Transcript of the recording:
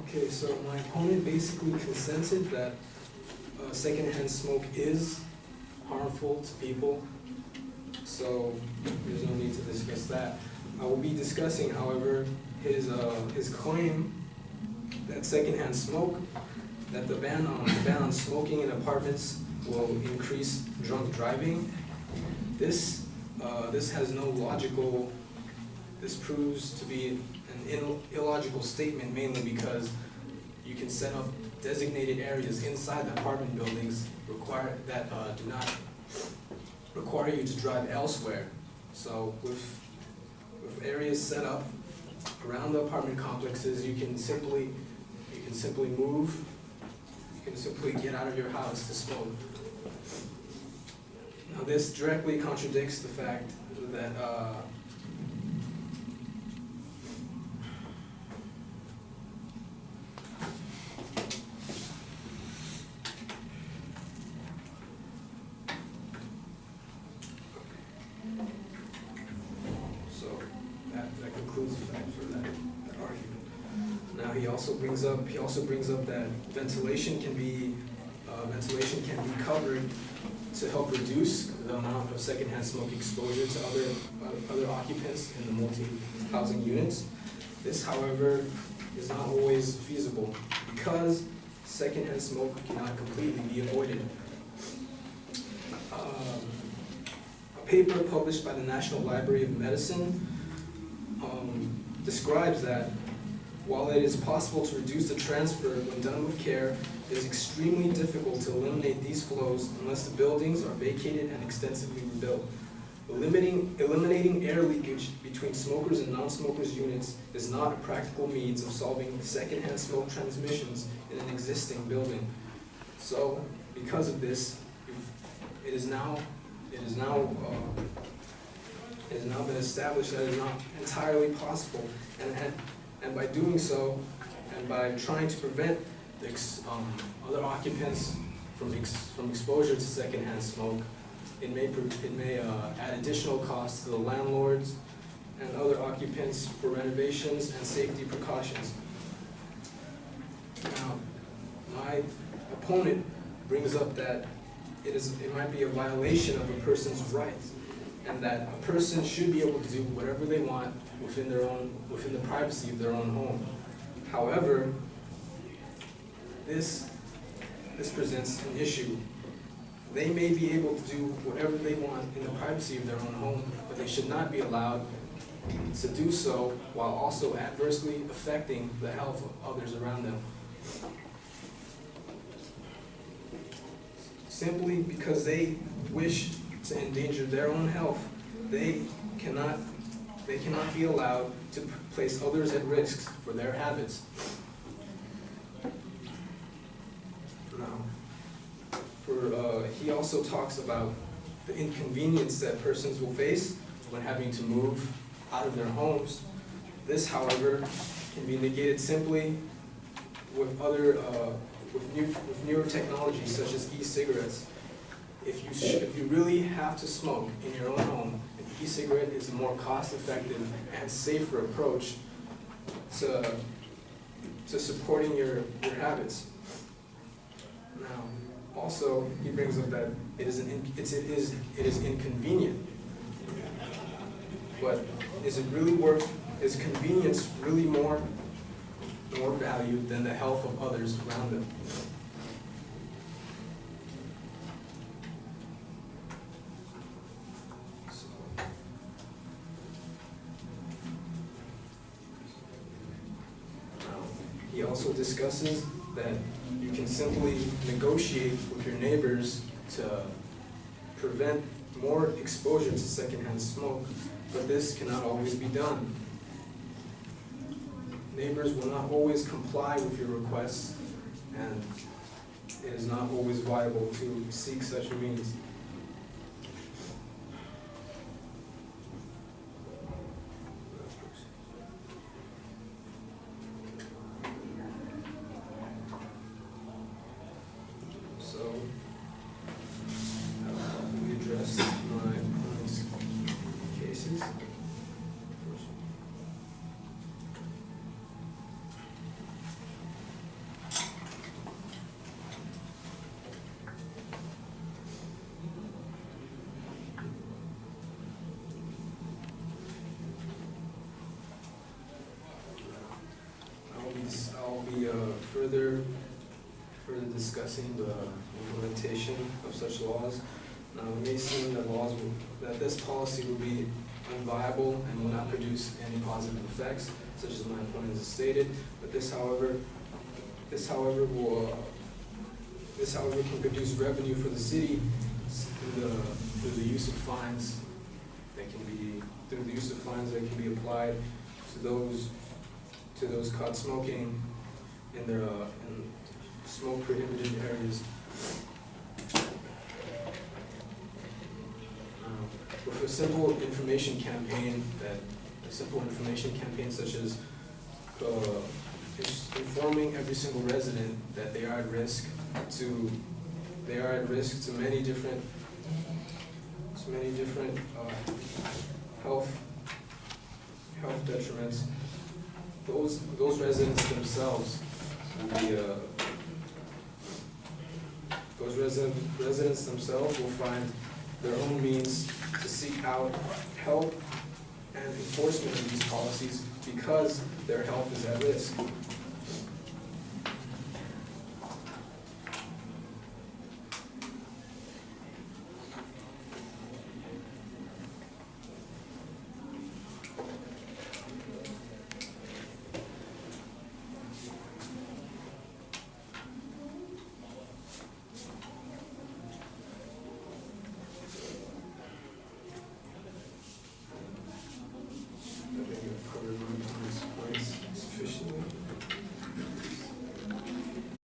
Okay, so my opponent basically consented that secondhand smoke is harmful to people, so there's no need to discuss that. I will be discussing, however, his claim that secondhand smoke, that the ban on smoking in apartments will increase drunk driving. This has no logical. This proves to be an illogical statement, mainly because you can set up designated areas inside the apartment buildings that do not require you to drive elsewhere. So with areas set up around the apartment complexes, you can simply move. You can simply get out of your house to smoke. Now this directly contradicts the fact that that concludes the fact for that argument. Now he also brings up that ventilation can be covered to help reduce the amount of secondhand smoke exposure to other occupants in the multi-housing units. This, however, is not always feasible because secondhand smoke cannot completely be avoided. A paper published by the National Library of Medicine describes that while it is possible to reduce the transfer when done with care, it is extremely difficult to eliminate these flows unless the buildings are vacated and extensively rebuilt. Eliminating air leakage between smokers and non-smokers units is not a practical means of solving secondhand smoke transmissions in an existing building. So, because of this, it has now been established that it is not entirely possible, and by doing so, and by trying to prevent the other occupants from exposure to secondhand smoke, it may add additional costs to the landlords and other occupants for renovations and safety precautions. Now, my opponent brings up that it might be a violation of a person's rights, and that a person should be able to do whatever they want within the privacy of their own home. However, this presents an issue. They may be able to do whatever they want in the privacy of their own home, but they should not be allowed to do so while also adversely affecting the health of others around them. Simply because they wish to endanger their own health, they cannot be allowed to place others at risk for their habits. He also talks about the inconvenience that persons will face when having to move out of their homes. This, however, can be negated simply with newer technologies such as e-cigarettes. If you really have to smoke in your own home, an e-cigarette is a more cost-effective and safer approach to supporting your habits. Now, also, he brings up that it is inconvenient, but is convenience really more valued than the health of others around them? He also discusses that you can simply negotiate with your neighbors to prevent more exposure to secondhand smoke, but this cannot always be done. Neighbors will not always comply with your requests, and it is not always viable to seek such a means. further discussing the implementation of such laws. Now, it may seem that this policy will be unviable and will not produce any positive effects, such as my opponent has stated, but this however can produce revenue for the city through the use of fines that can be applied to those caught smoking in smoke prohibited areas. With a simple information campaign such as informing every single resident that they are at risk to many different health detriments. Those residents themselves will find their own means to seek out help and enforcement of these policies because their health is at risk.